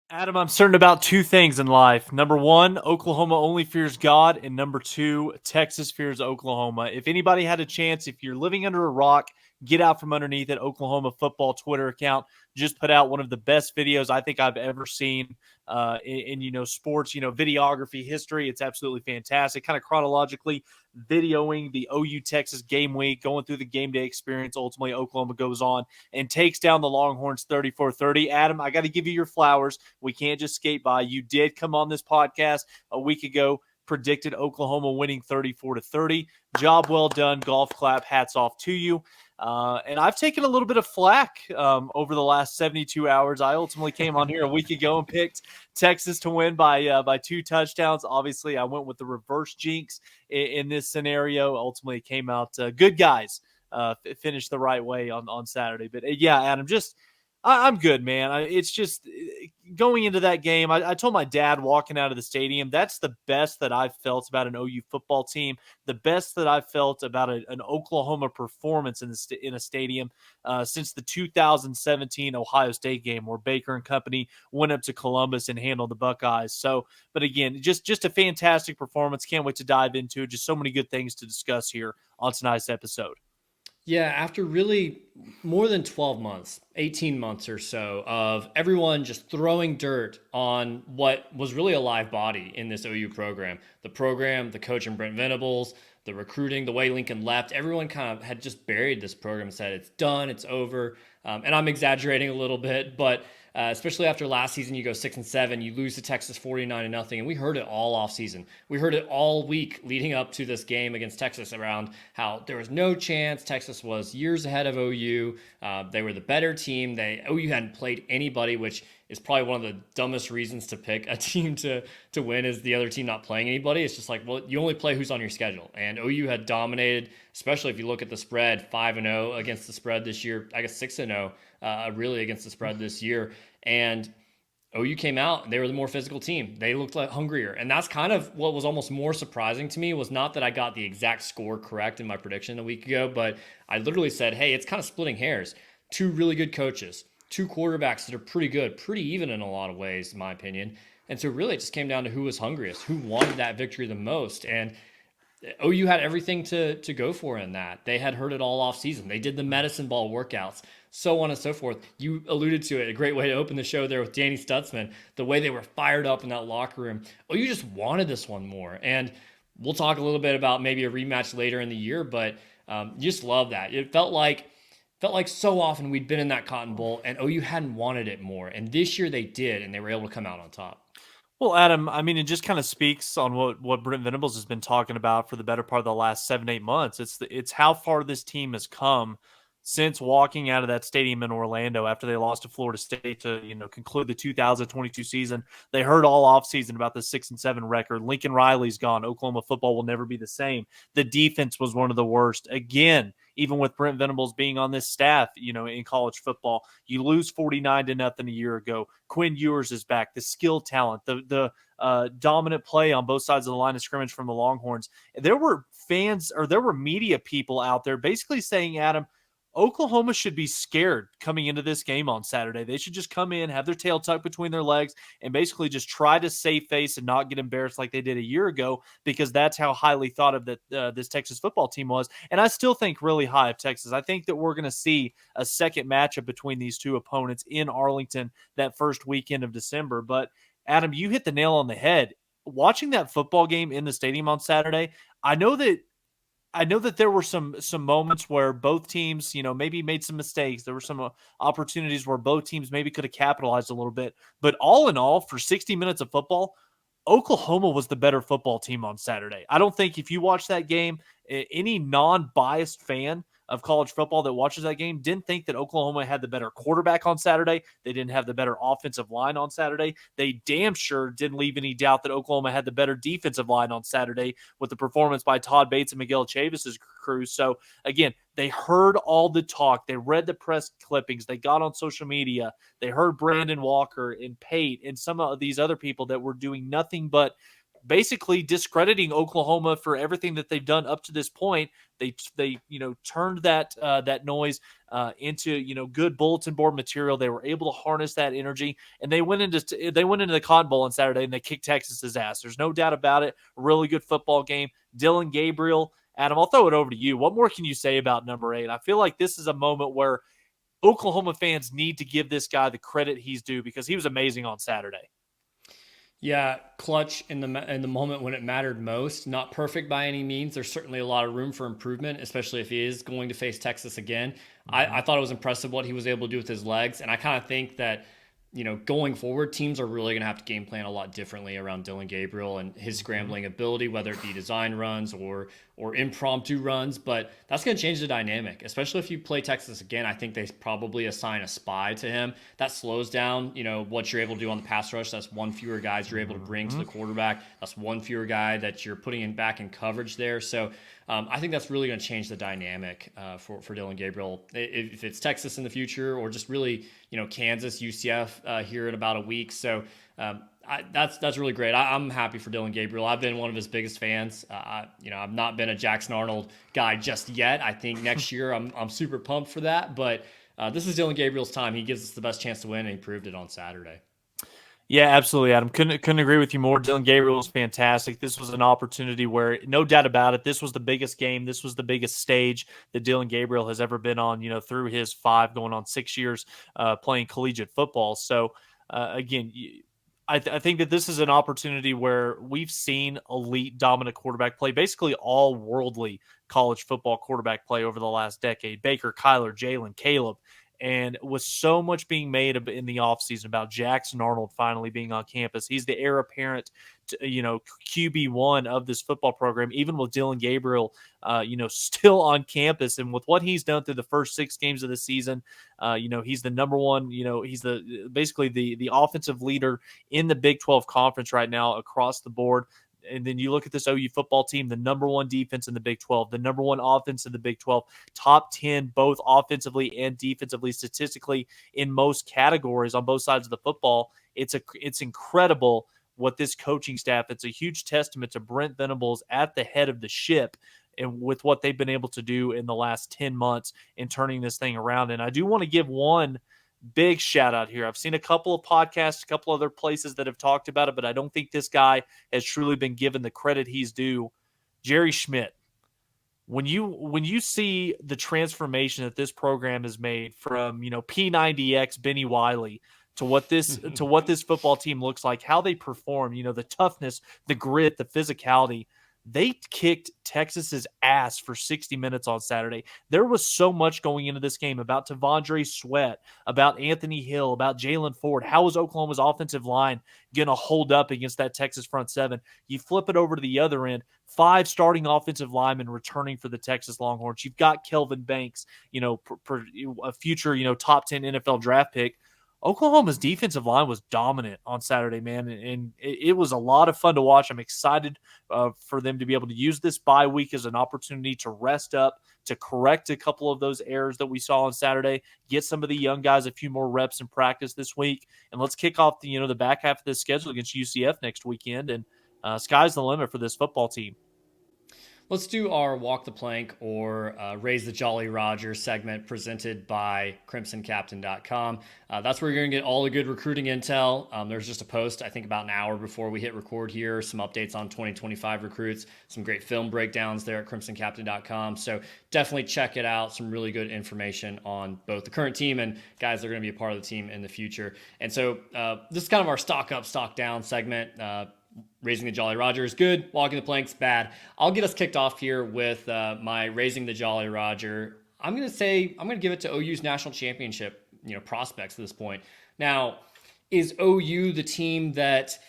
Adam, I'm certain about two things in life. Number one, Oklahoma only fears God. And number two, Texas fears Oklahoma. If anybody had a chance, if you're living under a rock, get out from underneath it. Oklahoma football Twitter account just put out one of the best videos I think I've ever seen in sports, videography history. It's absolutely fantastic. Kind of chronologically videoing the OU Texas game week, going through the game day experience. Ultimately, Oklahoma goes on and takes down the Longhorns 34-30. Adam, I got to give you your flowers. We can't just skate by. You did come on this podcast a week ago, predicted Oklahoma winning 34-30. Job well done. Golf clap. Hats off to you. And I've taken a little bit of flack over the last 72 hours. I ultimately came on here a week ago and picked Texas to win by 2 touchdowns. Obviously, I went with the reverse jinx in this scenario. Ultimately, it came out good guys finished the right way on Saturday. But yeah, Adam, I'm good, man. It's just going into that game. I told my dad walking out of the stadium, that's the best that I've felt about an OU football team. The best that I've felt about an Oklahoma performance in a stadium since the 2017 Ohio State game, where Baker and company went up to Columbus and handled the Buckeyes. So, but again, just a fantastic performance. Can't wait to dive into it. Just so many good things to discuss here on tonight's episode. Yeah, after really more than 12 months, 18 months or so of everyone just throwing dirt on what was really a live body in this OU program, the coach and Brent Venables, the recruiting, the way Lincoln left, everyone kind of had just buried this program and said it's done, it's over. And I'm exaggerating a little bit, but especially after last season, you go 6-7, you lose to Texas 49-0, and we heard it all off season. We heard it all week leading up to this game against Texas around how there was no chance. Texas was years ahead of OU. They were the better team. OU hadn't played anybody, which is probably one of the dumbest reasons to pick a team to win is the other team not playing anybody. It's just like, well, you only play who's on your schedule. And OU had dominated, especially if you look at the spread, 5-0 against the spread this year. I guess 6-0 really against the spread this year. And OU came out and they were the more physical team. They looked like hungrier. And that's kind of what was almost more surprising to me was not that I got the exact score correct in my prediction a week ago, but I literally said, hey, it's kind of splitting hairs. Two really good coaches, two quarterbacks that are pretty good, pretty even in a lot of ways, in my opinion. And so really it just came down to who was hungriest, who wanted that victory the most. And OU had everything to go for in that. They had heard it all off season. They did the medicine ball workouts, so on and so forth. You alluded to it. A great way to open the show there with Danny Stutzman, the way they were fired up in that locker room. OU just wanted this one more. And we'll talk a little bit about maybe a rematch later in the year, but you just love that. It felt like so often we'd been in that Cotton Bowl and OU hadn't wanted it more. And this year they did, and they were able to come out on top. Well, Adam, I mean, it just kind of speaks on what Brent Venables has been talking about for the better part of the last 7-8 months. It's how far this team has come since walking out of that stadium in Orlando after they lost to Florida State to conclude the 2022 season. They heard all offseason about the 6-7 record. Lincoln Riley's gone. Oklahoma football will never be the same. The defense was one of the worst again. Even with Brent Venables being on this staff, in college football, you lose 49-0 a year ago. Quinn Ewers is back. The skill talent, the dominant play on both sides of the line of scrimmage from the Longhorns. There were media people out there basically saying, Adam, Oklahoma should be scared coming into this game on Saturday. They should just come in, have their tail tucked between their legs, and basically just try to save face and not get embarrassed like they did a year ago, because that's how highly thought of that this Texas football team was. And I still think really high of Texas. I think that we're going to see a second matchup between these two opponents in Arlington that first weekend of December. But Adam, you hit the nail on the head. Watching that football game in the stadium on Saturday, I know that there were some moments where both teams, maybe made some mistakes. There were some opportunities where both teams maybe could have capitalized a little bit. But all in all, for 60 minutes of football, Oklahoma was the better football team on Saturday. I don't think if you watch that game, any non-biased fan of college football that watches that game didn't think that Oklahoma had the better quarterback on Saturday. They didn't have the better offensive line on Saturday. They damn sure didn't leave any doubt that Oklahoma had the better defensive line on Saturday with the performance by Todd Bates and Miguel Chavis's crew. So again, they heard all the talk. They read the press clippings. They got on social media. They heard Brandon Walker and Pate and some of these other people that were doing nothing but basically discrediting Oklahoma for everything that they've done up to this point. They turned that noise into good bulletin board material. They were able to harness that energy, and they went into the Cotton Bowl on Saturday and they kicked Texas's ass. There's no doubt about it. A really good football game. Dillon Gabriel, Adam, I'll throw it over to you. What more can you say about number 8? I feel like this is a moment where Oklahoma fans need to give this guy the credit he's due because he was amazing on Saturday. Yeah, clutch in the moment when it mattered most. Not perfect by any means. There's certainly a lot of room for improvement, especially if he is going to face Texas again. I thought it was impressive what he was able to do with his legs, and I kind of think that going forward, teams are really going to have to game plan a lot differently around Dillon Gabriel and his scrambling ability, whether it be design runs or impromptu runs. But that's going to change the dynamic, especially if you play Texas again. I think they probably assign a spy to him. That slows down, what you're able to do on the pass rush. That's one fewer guys you're able to bring to the quarterback. That's one fewer guy that you're putting in back in coverage there. So I think that's really going to change the dynamic for Dillon Gabriel. If it's Texas in the future or just really, Kansas, UCF here in about a week. So that's really great. I'm happy for Dillon Gabriel. I've been one of his biggest fans. I've not been a Jackson Arnold guy just yet. I think next year I'm super pumped for that. But this is Dillon Gabriel's time. He gives us the best chance to win, and he proved it on Saturday. Yeah, absolutely, Adam. Couldn't agree with you more. Dillon Gabriel was fantastic. This was an opportunity where, no doubt about it, this was the biggest game. This was the biggest stage that Dillon Gabriel has ever been on, through his 5 going on 6 years playing collegiate football. So, again, I think that this is an opportunity where we've seen elite dominant quarterback play, basically all worldly college football quarterback play over the last decade. Baker, Kyler, Jalen, Caleb. And with so much being made in the offseason about Jackson Arnold finally being on campus, he's the heir apparent to, QB1 of this football program, even with Dillon Gabriel, still on campus. And with what he's done through the first 6 games of the season, he's the number one, he's basically the offensive leader in the Big 12 conference right now across the board. And then you look at this OU football team, the number 1 defense in the Big 12, the number 1 offense in the Big 12, top 10 both offensively and defensively, statistically in most categories on both sides of the football. It's incredible what this coaching staff. It's a huge testament to Brent Venables at the head of the ship and with what they've been able to do in the last 10 months in turning this thing around. And I do want to give one big shout out here. I've seen a couple of podcasts, a couple other places that have talked about it, but I don't think this guy has truly been given the credit he's due. Jerry Schmidt. When you see the transformation that this program has made from, P90X Benny Wiley to what this football team looks like, how they perform, the toughness, the grit, the physicality. They kicked Texas's ass for 60 minutes on Saturday. There was so much going into this game about Tavondre Sweat, about Anthony Hill, about Jalen Ford. How was Oklahoma's offensive line going to hold up against that Texas front 7? You flip it over to the other end, 5 starting offensive linemen returning for the Texas Longhorns. You've got Kelvin Banks, a future, top 10 NFL draft pick. Oklahoma's defensive line was dominant on Saturday, man, and it was a lot of fun to watch. I'm excited for them to be able to use this bye week as an opportunity to rest up, to correct a couple of those errors that we saw on Saturday, get some of the young guys a few more reps in practice this week, and let's kick off the back half of this schedule against UCF next weekend, and sky's the limit for this football team. Let's do our Walk the Plank or Raise the Jolly Roger segment presented by CrimsonCaptain.com. That's where you're going to get all the good recruiting intel. There's just a post, I think, about an hour before we hit record here, some updates on 2025 recruits, some great film breakdowns there at CrimsonCaptain.com. So definitely check it out. Some really good information on both the current team and guys that are going to be a part of the team in the future. And so this is kind of our stock up, stock down segment. Raising the Jolly Roger is good. Walking the Plank's bad. I'll get us kicked off here with my Raising the Jolly Roger. I'm going to give it to OU's national championship, prospects at this point. Now, is OU the team that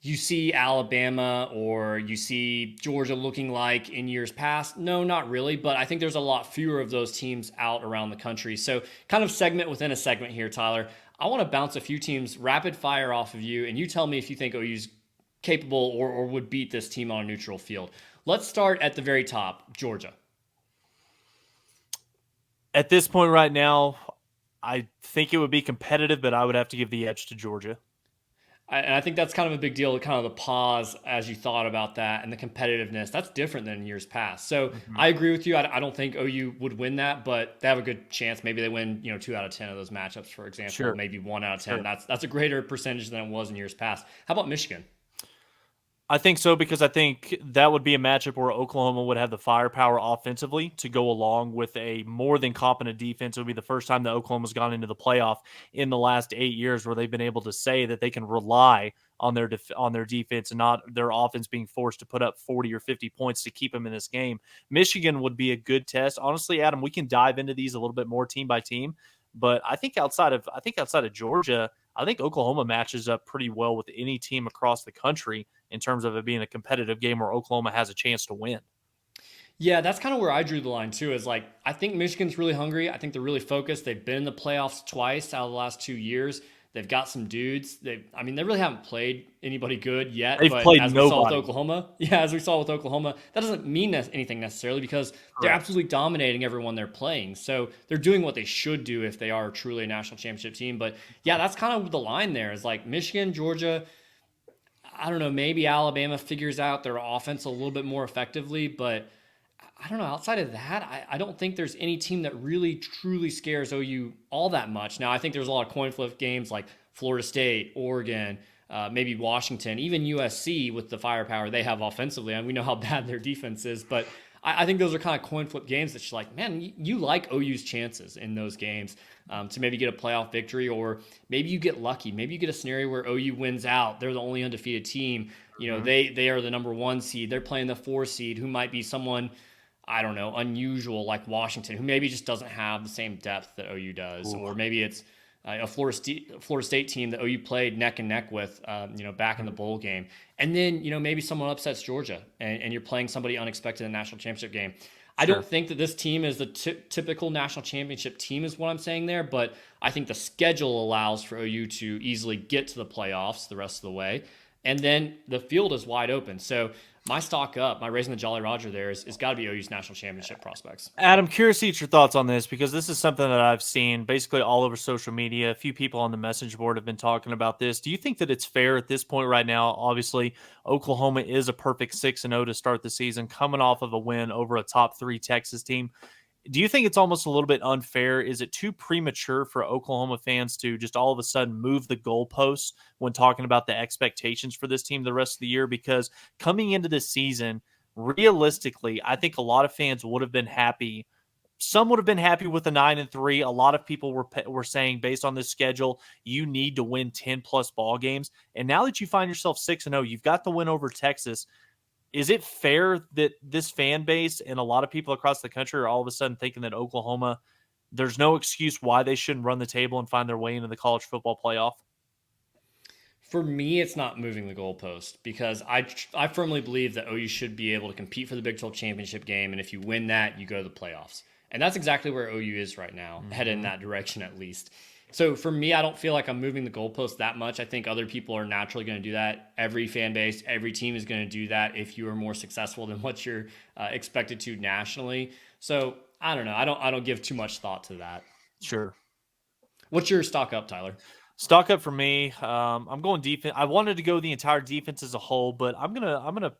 you see Alabama or you see Georgia looking like in years past? No, not really, but I think there's a lot fewer of those teams out around the country. So kind of segment within a segment here, Tyler. I want to bounce a few teams rapid fire off of you, and you tell me if you think OU's capable or would beat this team on a neutral field. Let's start at the very top, Georgia. At this point right now, I think it would be competitive, but I would have to give the edge to Georgia. And I think that's kind of a big deal, kind of the pause as you thought about that and the competitiveness. That's different than in years past. So Mhm. I agree with you. I don't think OU would win that, but they have a good chance. Maybe they win, 2 out of 10 of those matchups, for example, Sure, maybe 1 out of 10. sure. That's a greater percentage than it was in years past. How about Michigan? I think so because I think that would be a matchup where Oklahoma would have the firepower offensively to go along with a more than competent defense. It would be the first time that Oklahoma's gone into the playoff in the last 8 years where they've been able to say that they can rely on their defense and not their offense being forced to put up 40 or 50 points to keep them in this game. Michigan would be a good test. Honestly, Adam, we can dive into these a little bit more team by team, but I think outside of Georgia, I think Oklahoma matches up pretty well with any team across the country in terms of it being a competitive game where Oklahoma has a chance to win. Yeah, that's kind of where I drew the line too. Is like I think Michigan's really hungry. I think they're really focused. They've been in the playoffs twice out of the last 2 years. They've got some dudes. They really haven't played anybody good yet. They've But played as we saw with nobody. Oklahoma, yeah, as we saw with Oklahoma, that doesn't mean anything necessarily because they're Correct. absolutely dominating everyone they're playing. So they're doing what they should do if they are truly a national championship team. But yeah, that's kind of the line there. Is like Michigan, Georgia. I don't know. Maybe Alabama figures out their offense a little bit more effectively, but I don't know. Outside of that, I don't think there's any team that really truly scares OU all that much. Now, I think there's a lot of coin flip games like Florida State, Oregon, maybe Washington, even USC with the firepower they have offensively. And we know how bad their defense is, but I think those are kind of coin flip games that you're like, man, you like OU's chances in those games to maybe get a playoff victory, or maybe you get lucky. Maybe you get a scenario where OU wins out. They're the only undefeated team. Mhm. They are the number 1 seed. They're playing the 4 seed, who might be someone I don't know, unusual like Washington, who maybe just doesn't have the same depth that OU does, Ooh. or maybe it's a Florida State team that OU played neck and neck with, back in the Mhm. bowl game, and then maybe someone upsets Georgia, and you're playing somebody unexpected in the national championship game. I don't Sure. think that this team is the typical national championship team, is what I'm saying there, but I think the schedule allows for OU to easily get to the playoffs the rest of the way, and then the field is wide open. So my stock up, my raising the Jolly Roger there is got to be OU's national championship prospects. Adam, curious to get your thoughts on this because this is something that I've seen basically all over social media. A few people on the message board have been talking about this. Do you think that it's fair at this point right now? Obviously, Oklahoma is a perfect 6-0 to start the season, coming off of a win over a top three Texas team. Do you think it's almost a little bit unfair? Is it too premature for Oklahoma fans to just all of a sudden move the goalposts when talking about the expectations for this team the rest of the year? Because coming into this season, realistically, I think a lot of fans would have been happy. Some would have been happy with the 9-3. A lot of people were saying, based on this schedule, you need to win 10 plus ball games. And now that you find yourself 6-0, you've got the win over Texas. Is it fair that this fan base and a lot of people across the country are all of a sudden thinking that Oklahoma, there's no excuse why they shouldn't run the table and find their way into the college football playoff? For me, it's not moving the goalpost because I firmly believe that OU should be able to compete for the Big 12 championship game, and if you win that, you go to the playoffs. And that's exactly where OU is right now, headed in Mm-hmm. that direction at least. So for me, I don't feel like I'm moving the goalpost that much. I think other people are naturally going to do that. Every fan base, every team is going to do that if you are more successful than what you're expected to nationally. So I don't know. I don't give too much thought to that. Sure. What's your stock up, Tyler? Stock up for me. I'm going defense. I wanted to go the entire defense as a whole, but I'm gonna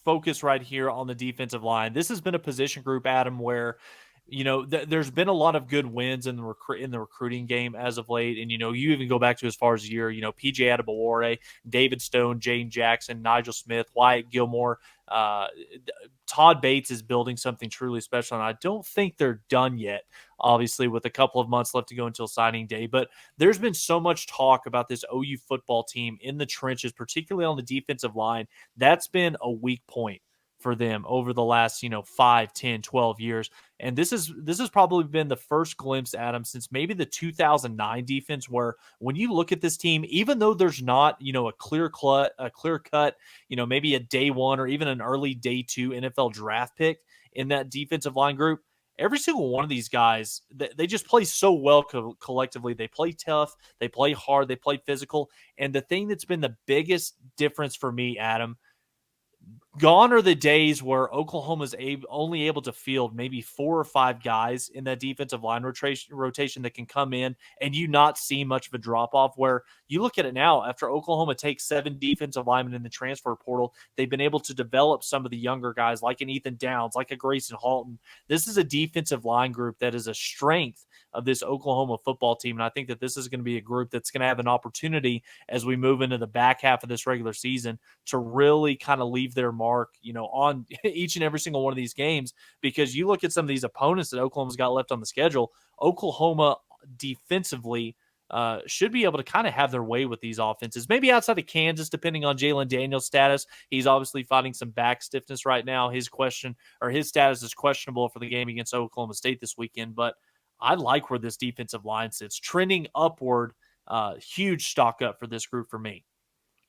focus right here on the defensive line. This has been a position group, Adam, where there's been a lot of good wins in the recruiting game as of late, and you even go back to as far as a year. PJ Adebawore, David Stone, Jane Jackson, Nigel Smith, Wyatt Gilmore. Uh, Todd Bates is building something truly special, and I don't think they're done yet. Obviously, with a couple of months left to go until signing day, but there's been so much talk about this OU football team in the trenches, particularly on the defensive line. That's been a weak point for them over the last 5, 10, 12 years. And this has probably been the first glimpse, Adam, since maybe the 2009 defense, where when you look at this team, even though there's not a clear cut, maybe a day one or even an early day two NFL draft pick in that defensive line group, every single one of these guys, they just play so well collectively. They play tough, they play hard, they play physical. And the thing that's been the biggest difference for me, Adam, Gone are the days where Oklahoma's only able to field maybe 4 or 5 guys in that defensive line rotation that can come in and you not see much of a drop off. Where you look at it now, after Oklahoma takes 7 defensive linemen in the transfer portal, they've been able to develop some of the younger guys like an Ethan Downs, like a Grayson Halton. This is a defensive line group that is a strength of this Oklahoma football team. And I think that this is going to be a group that's going to have an opportunity as we move into the back half of this regular season to really kind of leave their mark, on each and every single one of these games. Because you look at some of these opponents that Oklahoma's got left on the schedule, Oklahoma defensively should be able to kind of have their way with these offenses. Maybe outside of Kansas, depending on Jalen Daniels' status. He's obviously fighting some back stiffness right now. His status is questionable for the game against Oklahoma State this weekend. But I like where this defensive line sits, trending upward. Huge stock up for this group for me.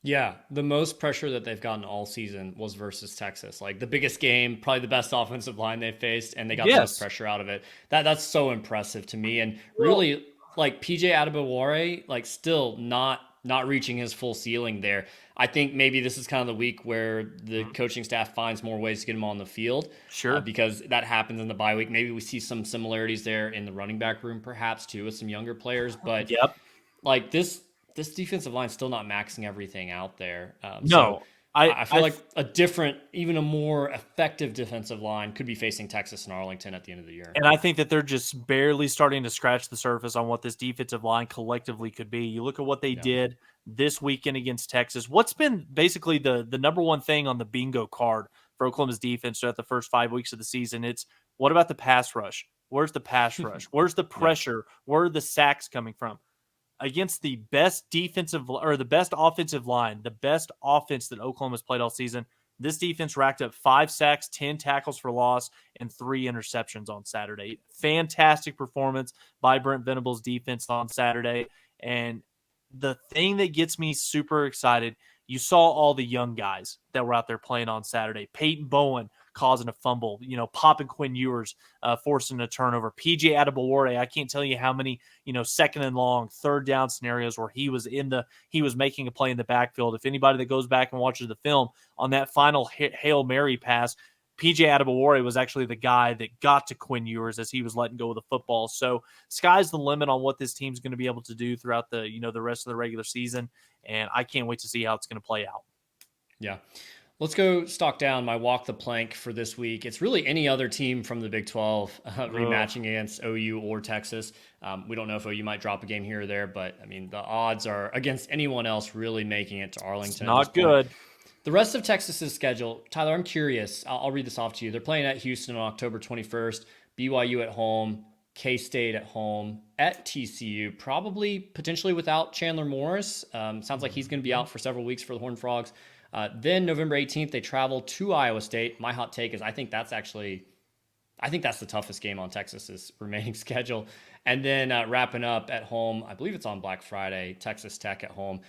Yeah, the most pressure that they've gotten all season was versus Texas. Like the biggest game, probably the best offensive line they've faced, and they got the most Yes. pressure out of it. That's so impressive to me. And Well, really, like PJ Adebawore, like still not reaching his full ceiling there. I think maybe this is kind of the week where the coaching staff finds more ways to get him on the field, sure. because that happens in the bye week. Maybe we see some similarities there in the running back room, perhaps too, with some younger players. But Yep. like this defensive line still not maxing everything out there. So No, I, I feel I like a different, even a more effective defensive line could be facing Texas and Arlington at the end of the year. And I think that they're just barely starting to scratch the surface on what this defensive line collectively could be. You look at what they Yeah. did this weekend against Texas. What's been basically the number one thing on the bingo card for Oklahoma's defense throughout the first 5 weeks of the season? It's what about the pass rush? Where's the pass rush? Where's the Yeah. pressure? Where are the sacks coming from? Against the best defensive or the best offensive line, the best offense that Oklahoma's played all season, this defense racked up 5 sacks, 10 tackles for loss, and 3 interceptions on Saturday. Fantastic performance by Brent Venables' defense on Saturday. And the thing that gets me super excited, you saw all the young guys that were out there playing on Saturday. Peyton Bowen causing a fumble, popping Quinn Ewers, forcing a turnover. PJ Adebawore, I can't tell you how many, second and long, third down scenarios where he was making a play in the backfield. If anybody that goes back and watches the film on that final Hail Mary pass, PJ Adebawore was actually the guy that got to Quinn Ewers as he was letting go of the football. So sky's the limit on what this team's going to be able to do throughout the rest of the regular season. And I can't wait to see how it's going to play out. Yeah. Let's go stock down my walk the plank for this week. It's really any other team from the Big 12 rematching against OU or Texas. We don't know if OU might drop a game here or there, but I mean, the odds are against anyone else really making it to Arlington. It's not good. The rest of Texas's schedule, Tyler, I'm curious. I'll read this off to you. They're playing at Houston on October 21st, BYU at home, K-State at home, at TCU, probably potentially without Chandler Morris. Sounds like he's going to be out for several weeks for the Horned Frogs. Then November 18th, they travel to Iowa State. My hot take is I think that's the toughest game on Texas's remaining schedule. And then wrapping up at home, I believe it's on Black Friday, Texas Tech at home.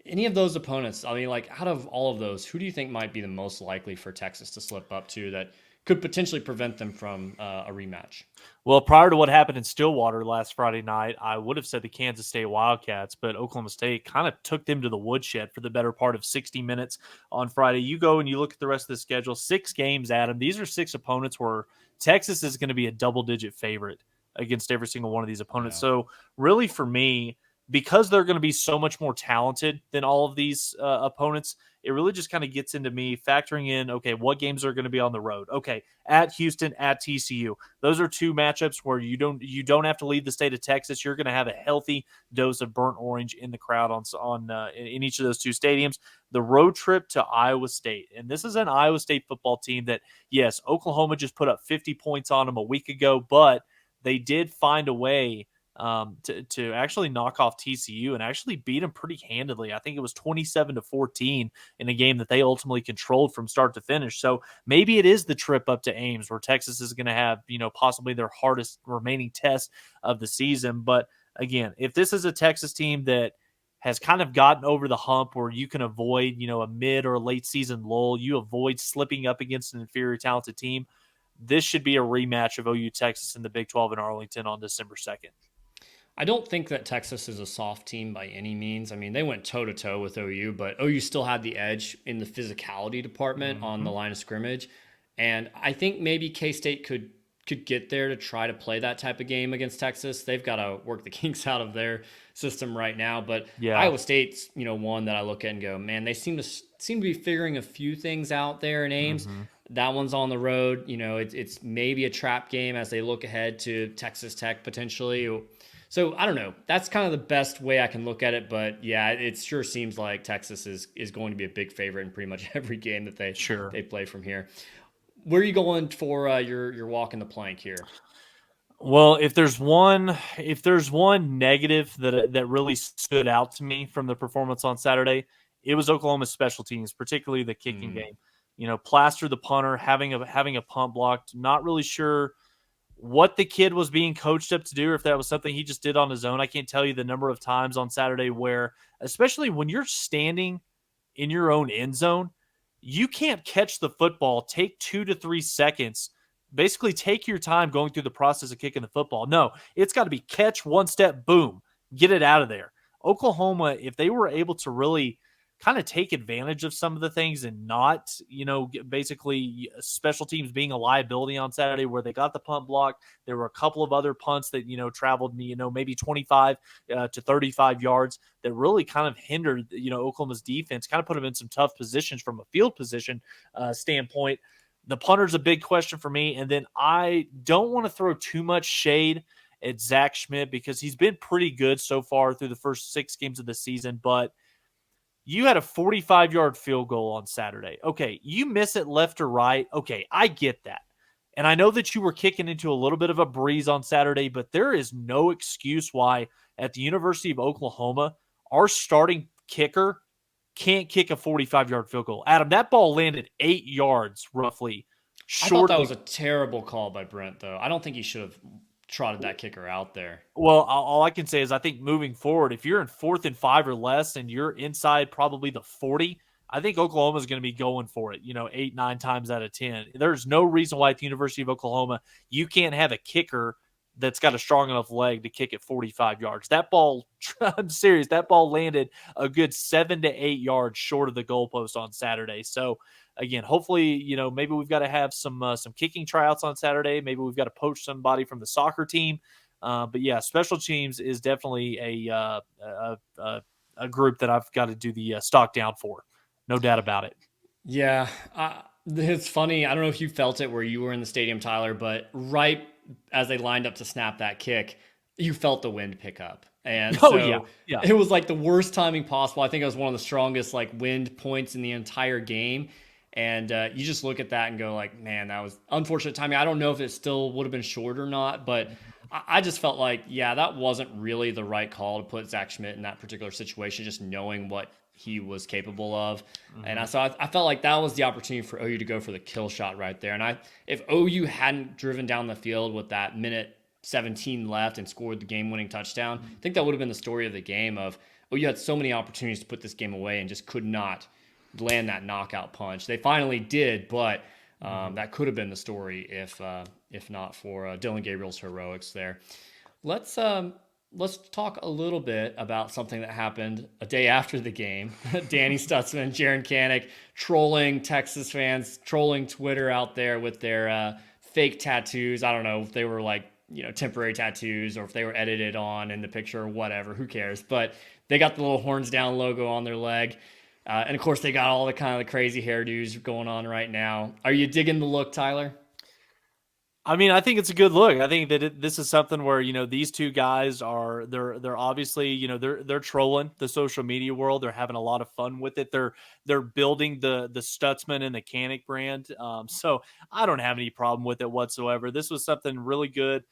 Any of those opponents, I mean, like out of all of those, who do you think might be the most likely for Texas to slip up to that could potentially prevent them from a rematch? Well, prior to what happened in Stillwater last Friday night, I would have said the Kansas State Wildcats, but Oklahoma State kind of took them to the woodshed for the better part of 60 minutes on Friday. You go and you look at the rest of the schedule, 6 games, Adam. These are 6 opponents where Texas is going to be a double-digit favorite against every single one of these opponents. Yeah. So really for me, because they're going to be so much more talented than all of these opponents, it really just kind of gets into me factoring in, okay, what games are going to be on the road? Okay, at Houston, at TCU. Those are 2 matchups where you don't have to leave the state of Texas. You're going to have a healthy dose of burnt orange in the crowd in each of those 2 stadiums. The road trip to Iowa State, and this is an Iowa State football team that, yes, Oklahoma just put up 50 points on them a week ago, but they did find a way to actually knock off TCU and actually beat them pretty handedly. I think it was 27-14 in a game that they ultimately controlled from start to finish. So maybe it is the trip up to Ames where Texas is going to have, possibly their hardest remaining test of the season. But again, if this is a Texas team that has kind of gotten over the hump where you can avoid, a mid or late season lull, you avoid slipping up against an inferior talented team, this should be a rematch of OU Texas in the Big 12 in Arlington on December 2nd. I don't think that Texas is a soft team by any means. I mean, they went toe to toe with OU, but OU still had the edge in the physicality department on the Hmm. line of scrimmage. And I think maybe K-State could get there to try to play that type of game against Texas. They've got to work the kinks out of their system right now, but Yeah. Iowa State's, one that I look at and go, man, they seem to be figuring a few things out there in Ames. Hmm. That one's on the road. It's maybe a trap game as they look ahead to Texas Tech potentially. So I don't know. That's kind of the best way I can look at it. But yeah, it sure seems like Texas is going to be a big favorite in pretty much every game that Sure. they play from here. Where are you going for your walk in the plank here? Well, if there's one negative that really stood out to me from the performance on Saturday, it was Oklahoma's special teams, particularly the kicking Hmm. game. Plaster the punter, having a punt blocked. Not really sure what the kid was being coached up to do, or if that was something he just did on his own. I can't tell you the number of times on Saturday where, especially when you're standing in your own end zone, you can't catch the football, take 2 to 3 seconds, basically take your time going through the process of kicking the football. No, it's got to be catch, one step, boom, get it out of there. Oklahoma, if they were able to really kind of take advantage of some of the things and not, basically special teams being a liability on Saturday where they got the punt block. There were a couple of other punts that, traveled me, maybe 25 to 35 yards that really kind of hindered, Oklahoma's defense, kind of put them in some tough positions from a field position standpoint. The punter's a big question for me. And then I don't want to throw too much shade at Zach Schmidt because he's been pretty good so far through the first 6 games of the season, but you had a 45-yard field goal on Saturday. Okay, you miss it left or right. Okay, I get that. And I know that you were kicking into a little bit of a breeze on Saturday, but there is no excuse why at the University of Oklahoma, our starting kicker can't kick a 45-yard field goal. Adam, that ball landed 8 yards roughly I thought short that of was the. a terrible call by Brent, though. I don't think he should have trotted that kicker out there. Well, all I can say is I think moving forward, if you're in 4th and 5 or less and you're inside probably the 40, I think Oklahoma is going to be going for it, 8, 9 times out of 10. There's no reason why at the University of Oklahoma you can't have a kicker that's got a strong enough leg to kick it 45 yards. That ball, I'm serious, that ball landed a good 7 to 8 yards short of the goalpost on Saturday. So, again, hopefully, maybe we've got to have some kicking tryouts on Saturday. Maybe we've got to poach somebody from the soccer team. But yeah, special teams is definitely a group that I've got to do the stock down for. No doubt about it. Yeah, it's funny. I don't know if you felt it where you were in the stadium, Tyler, but right as they lined up to snap that kick, you felt the wind pick up. And Oh yeah, so yeah. it was like the worst timing possible. I think it was one of the strongest like wind points in the entire game. And you just look at that and go like, man, that was unfortunate timing. I don't know if it still would have been short or not, but I just felt like, yeah, that wasn't really the right call to put Zach Schmidt in that particular situation, just knowing what he was capable of. And Hmm. I felt like that was the opportunity for OU to go for the kill shot right there. And if OU hadn't driven down the field with that minute 17 left and scored the game-winning touchdown, I think that would have been the story of the game of OU had so many opportunities to put this game away and just could not land that knockout punch. They finally did, but Hmm. that could have been the story if not for Dylan Gabriel's heroics there. Let's um, let's talk a little bit about something that happened a day after the game. Danny Stutzman, Jaron Kanek trolling Texas fans, trolling Twitter out there with their fake tattoos. I don't know if they were like temporary tattoos or if they were edited on in the picture or whatever. Who cares? But they got the little horns down logo on their leg. And of course, they got all the kind of the crazy hairdos going on right now. Are you digging the look, Tyler? I mean, I think it's a good look. I think that this is something where these two guys are they're obviously they're trolling the social media world. They're having a lot of fun with it. They're building the Stutzman and the Canic brand. So I don't have any problem with it whatsoever. This was something really good.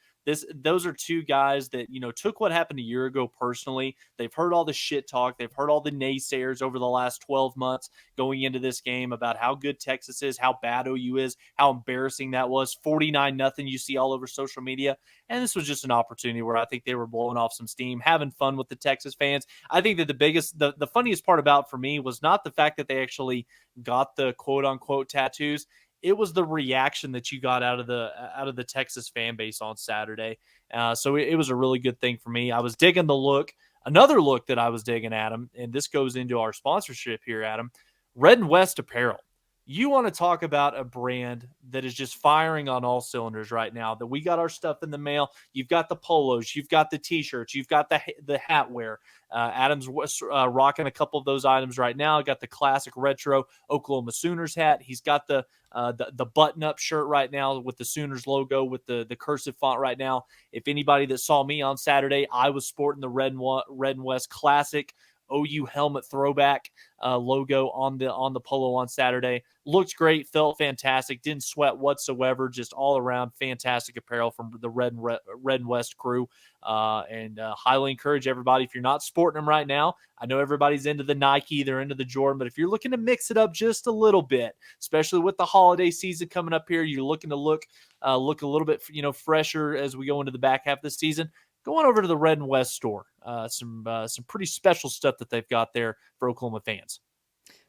Those are two guys that took what happened a year ago personally. They've heard all the shit talk. They've heard all the naysayers over the last 12 months going into this game about how good Texas is, how bad OU is, how embarrassing that was. 49-0 you see all over social media. And this was just an opportunity where I think they were blowing off some steam, having fun with the Texas fans. I think that the funniest part about for me was not the fact that they actually got the quote unquote tattoos. it was the reaction that you got out of the Texas fan base on Saturday. So it was a really good thing for me. I was digging the look. Another look that I was digging, Adam, and this goes into our sponsorship here, Adam. Red and West Apparel. You want to talk about a brand that is just firing on all cylinders right now. That we got our stuff in the mail. You've got the polos, you've got the t-shirts, you've got the hat wear. Adam's rocking a couple of those items right now. Got the classic retro Oklahoma Sooners hat. He's got the button-up shirt right now with the Sooners logo with the cursive font right now. If anybody that saw me on Saturday, I was sporting the Red and West classic OU helmet throwback logo on the polo on Saturday. Looked great, felt fantastic, didn't sweat whatsoever. Just all around fantastic apparel from the Red and West crew. And highly encourage everybody, if you're not sporting them right now, I know everybody's into the Nike, they're into the Jordan, but if you're looking to mix it up just a little bit, especially with the holiday season coming up here, you're looking to look a little bit fresher as we go into the back half of the season. Go on over to the Red and West store. Some pretty special stuff that they've got there for Oklahoma fans.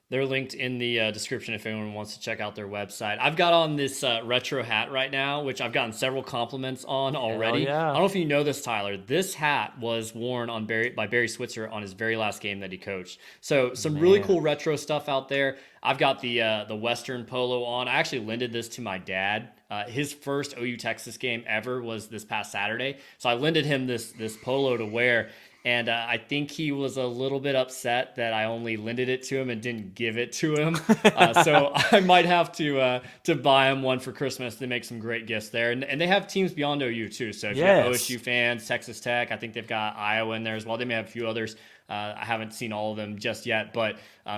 They're linked in the description if anyone wants to check out their website. I've got on this retro hat right now, which I've gotten several compliments on already. Yeah. I don't know if you know this, Tyler. This hat was worn by Barry Switzer on his very last game that he coached. So some really cool retro stuff out there. I've got the Western polo on. I actually lended this to my dad. His first OU Texas game ever was this past Saturday. So I lended him this polo to wear. And I think he was a little bit upset that I only lended it to him and didn't give it to him. So I might have to buy him one for Christmas to make some great gifts there. And they have teams beyond OU too. So if you have OSU fans, Texas Tech, I think they've got Iowa in there as well. They may have a few others. I haven't seen all of them just yet, but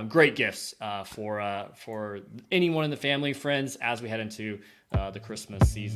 great gifts for anyone in the family, friends, as we head into the Christmas season.